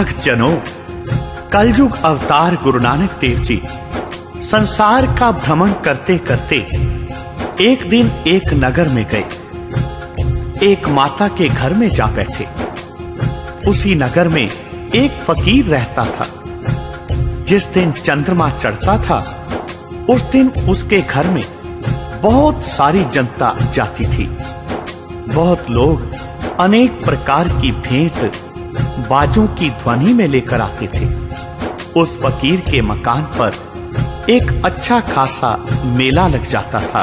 भक्तजनों, कलयुग अवतार गुरु नानक देव जी संसार का भ्रमण करते करते एक दिन एक नगर में गए। एक माता के घर में जा बैठे। उसी नगर में एक फकीर रहता था। जिस दिन चंद्रमा चढ़ता था उस दिन उसके घर में बहुत सारी जनता जाती थी। बहुत लोग अनेक प्रकार की भेंट बाजों की ध्वनि में लेकर आते थे। उस फकीर के मकान पर एक अच्छा खासा मेला लग जाता था।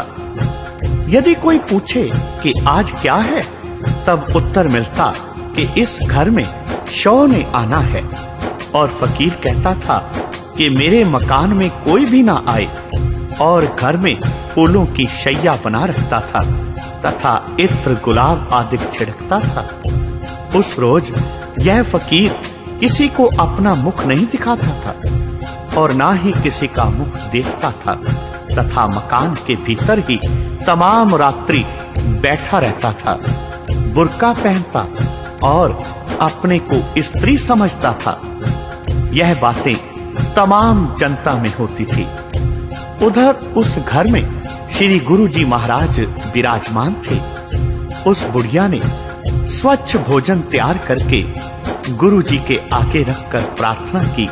यदि कोई पूछे कि आज क्या है, तब उत्तर मिलता कि इस घर में शौ ने आना है। और फकीर कहता था कि मेरे मकान में कोई भी ना आए, और घर में फूलों की शैया बना रखता था तथा इत्र गुलाब आदि छिड़कता था। उस रोज यह फकीर किसी को अपना मुख नहीं दिखाता था और ना ही किसी का मुख देखता था, तथा मकान के भीतर ही तमाम रात्रि बैठा रहता था। बुर्का पहनता और अपने को स्त्री समझता था। यह बातें तमाम जनता में होती थी। उधर उस घर में श्री गुरु जी महाराज विराजमान थे। उस बुढ़िया ने स्वच्छ भोजन तैयार करके गुरु जी के आगे रखकर प्रार्थना की,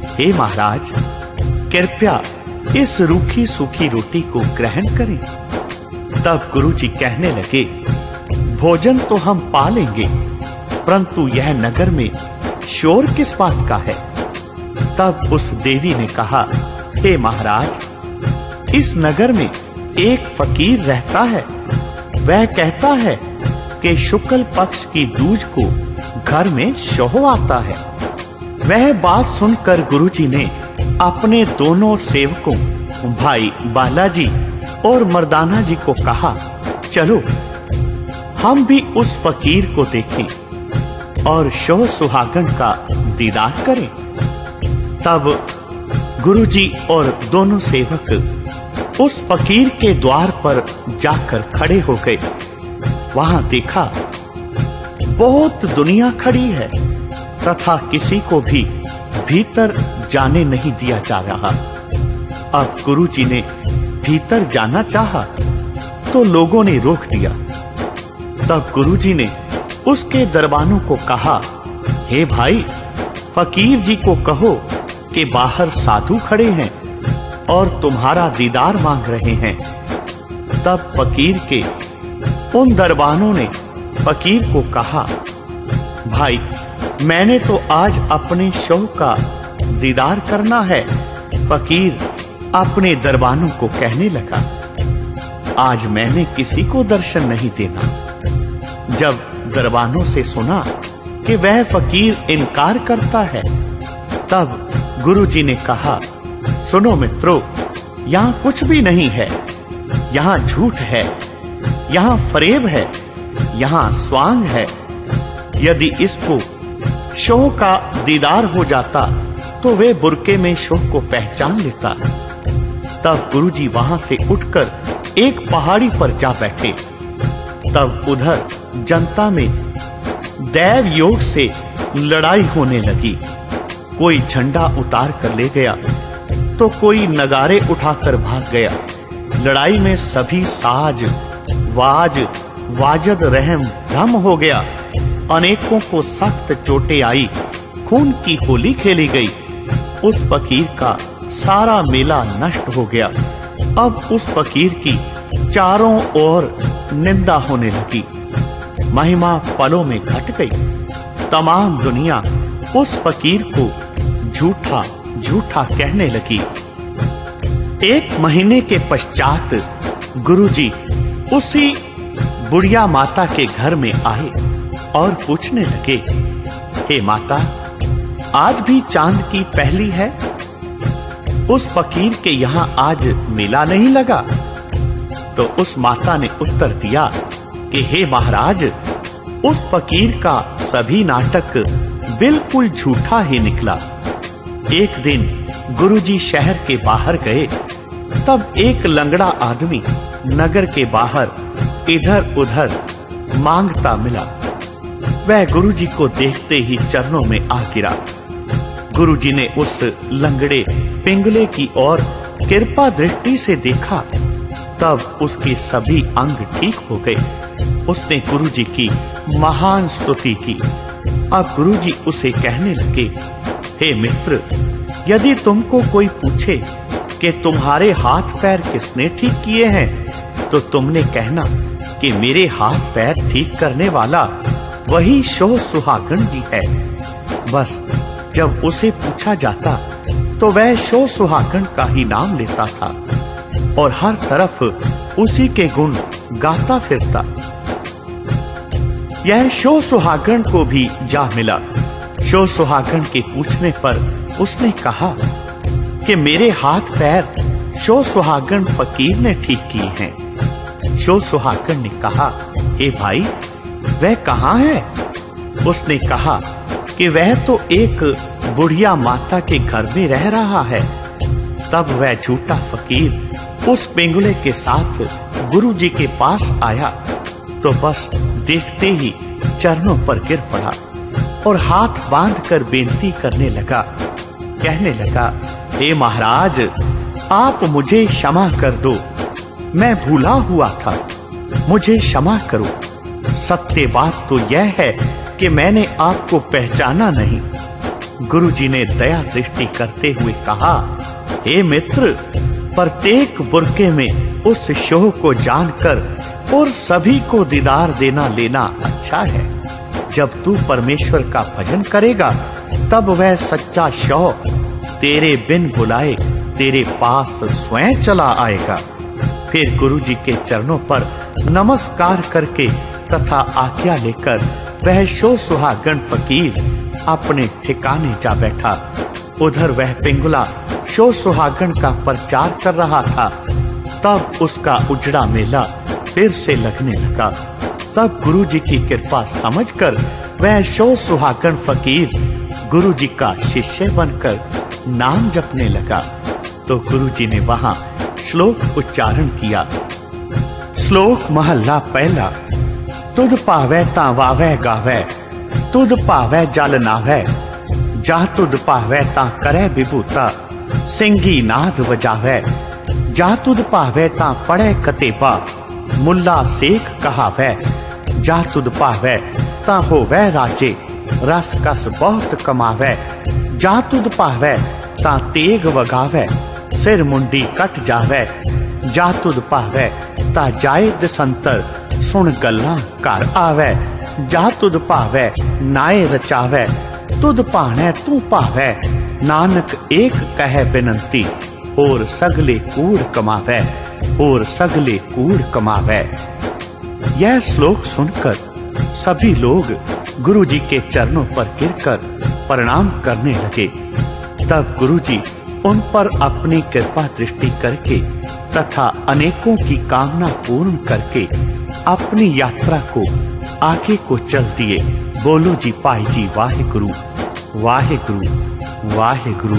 हे महाराज, कृपया इस रूखी सूखी रोटी को ग्रहण करें। तब गुरु जी कहने लगे, भोजन तो हम पा लेंगे, परंतु यह नगर में शोर किस बात का है? तब उस देवी ने कहा, हे महाराज, इस नगर में एक फकीर रहता है। वह कहता है कि शुक्ल पक्ष की दूज को घर में शौ आता है। वह बात सुनकर गुरुजी ने अपने दोनों सेवकों भाई बालाजी और मर्दाना जी को कहा, चलो हम भी उस फकीर को देखें और शौ सुहागन का दीदार करें। तब गुरुजी और दोनों सेवक उस फकीर के द्वार पर जाकर खड़े हो गए। वहां देखा बहुत दुनिया खड़ी है तथा किसी को भी भीतर जाने नहीं दिया जा रहा। अब गुरुजी ने भीतर जाना चाहा तो लोगों ने रोक दिया। तब गुरुजी ने उसके दरबानों को कहा, हे भाई, फकीर जी को कहो कि बाहर साधु खड़े हैं और तुम्हारा दीदार मांग रहे हैं। तब फकीर के उन दरबानों ने फकीर को कहा, भाई, मैंने तो आज अपने शौ का दीदार करना है। फकीर अपने दरबानों को कहने लगा, आज मैंने किसी को दर्शन नहीं देना। जब दरबानों से सुना कि वह फकीर इनकार करता है, तब गुरुजी ने कहा, सुनो मित्रों, यहाँ कुछ भी नहीं है। यहाँ झूठ है, यहाँ फरेब है, यहाँ स्वांग है। यदि इसको शौ का दीदार हो जाता तो वे बुरके में शौ को पहचान लेता। तब गुरुजी वहां से उठकर एक पहाड़ी पर जा बैठे। तब उधर जनता में दैव योग से लड़ाई होने लगी। कोई झंडा उतार कर ले गया तो कोई नगारे उठाकर भाग गया। लड़ाई में सभी साज वाज वाजद रहम भ्रम हो गया। अनेकों को सख्त चोटें आई। खून की होली खेली गई। उस फकीर का सारा मेला नष्ट हो गया। अब उस फकीर की चारों ओर निंदा होने लगी। महिमा पलों में घट गई। तमाम दुनिया उस फकीर को झूठा झूठा कहने लगी। एक महीने के पश्चात गुरुजी उसी बुढ़िया माता के घर में आए और पूछने लगे, हे माता, आज भी चांद की पहली है? उस फकीर के यहाँ आज मेला नहीं लगा? तो उस माता ने उत्तर दिया कि हे महाराज, उस फकीर का सभी नाटक बिल्कुल झूठा ही निकला। एक दिन गुरुजी शहर के बाहर गए, तब एक लंगड़ा आदमी नगर के बाहर इधर उधर मांगता मिला। वह गुरुजी को देखते ही चरणों में आ गिरा। गुरुजी ने उस लंगड़े पिंगले की ओर कृपा दृष्टि से देखा, तब उसके सभी अंग ठीक हो गए। उसने गुरुजी की महान स्तुति की। अब गुरुजी उसे कहने लगे, हे मित्र, यदि तुमको कोई पूछे कि तुम्हारे हाथ पैर किसने ठीक किए हैं, तो तुमने कहना कि मेरे हाथ पैर ठीक करने वाला वही शोह सुहागन जी है। बस जब उसे पूछा जाता तो वह शोह सुहागन का ही नाम लेता था और हर तरफ उसी के गुण गाता फिरता। यह शोह सुहागन को भी जा मिला। शोह सुहागन के पूछने पर उसने कहा कि मेरे हाथ पैर शोह सुहागन फकीर ने ठीक किए हैं। शोह सुहागन ने कहा, हे भाई, वह कहाँ है? उसने कहा कि वह तो एक बुढ़िया माता के घर में रह रहा है। तब वह झूठा फकीर उस पिंगले के साथ गुरुजी के पास आया तो बस देखते ही चरणों पर गिर पड़ा और हाथ बांधकर बेनती करने लगा। कहने लगा, हे महाराज, आप मुझे क्षमा कर दो, मैं भूला हुआ था, मुझे क्षमा करो। सत्य बात तो यह है कि मैंने आपको पहचाना नहीं। गुरुजी ने दया दृष्टि करते हुए कहा, हे मित्र, प्रत्येक बुरके में उस शोह को जानकर और सभी को दीदार देना लेना अच्छा है। जब तू परमेश्वर का भजन करेगा तब वह सच्चा शोह तेरे बिन बुलाए तेरे पास स्वयं चला आएगा। फिर गुरुजी के चरणों पर नमस्कार करके तथा आज्ञा लेकर वह शोह सुहागन फकीर अपने ठिकाने जा बैठा। उधर वह पिंगला शोह सुहागन का प्रचार कर रहा था। तब उसका उजड़ा मेला फिर से लगने लगा। तब गुरुजी की कृपा समझकर वह शोह सुहागन फकीर गुरुजी का शिष्य बनकर नाम जपने लगा। तो गुरुजी ने वहां श्लोक उच्चारण किया। श्लोक महला पहला। तुध पावै ता वावै गावै, तुध पावै जल नावै, जा तुध पावै ता करै विभूता, सिंगी नाद बजावै, जा तुध पावै ता पढ़ै कतेबा, मुल्ला शेख कहावै, जा तुध पावै ता होवै राजे, रस कस बहुत कमावै, जा तुध पावै ता तेग वगावै, सिर मुंडी कट जावै, जा तुध पावै ता जाए दसंतर, सुन गल्लां घर आवै, जा तुध पावै नाए रचावै, तुध पाणै तू पावै, नानक एक कहे बिनंती, और सगले कूड़ कमावै, और सगले कूड़ कमावै। यह श्लोक सुनकर सभी लोग गुरुजी के चरणों पर गिरकर प्रणाम करने लगे। तब गुरुजी उन पर अपनी कृपा दृष्टि करके तथा अनेकों की कामना पूर्ण करके अपनी यात्रा को आगे को चल दिए। बोलो जी पाई जी वाहे गुरु, वाहे गुरु, वाहे गुरु।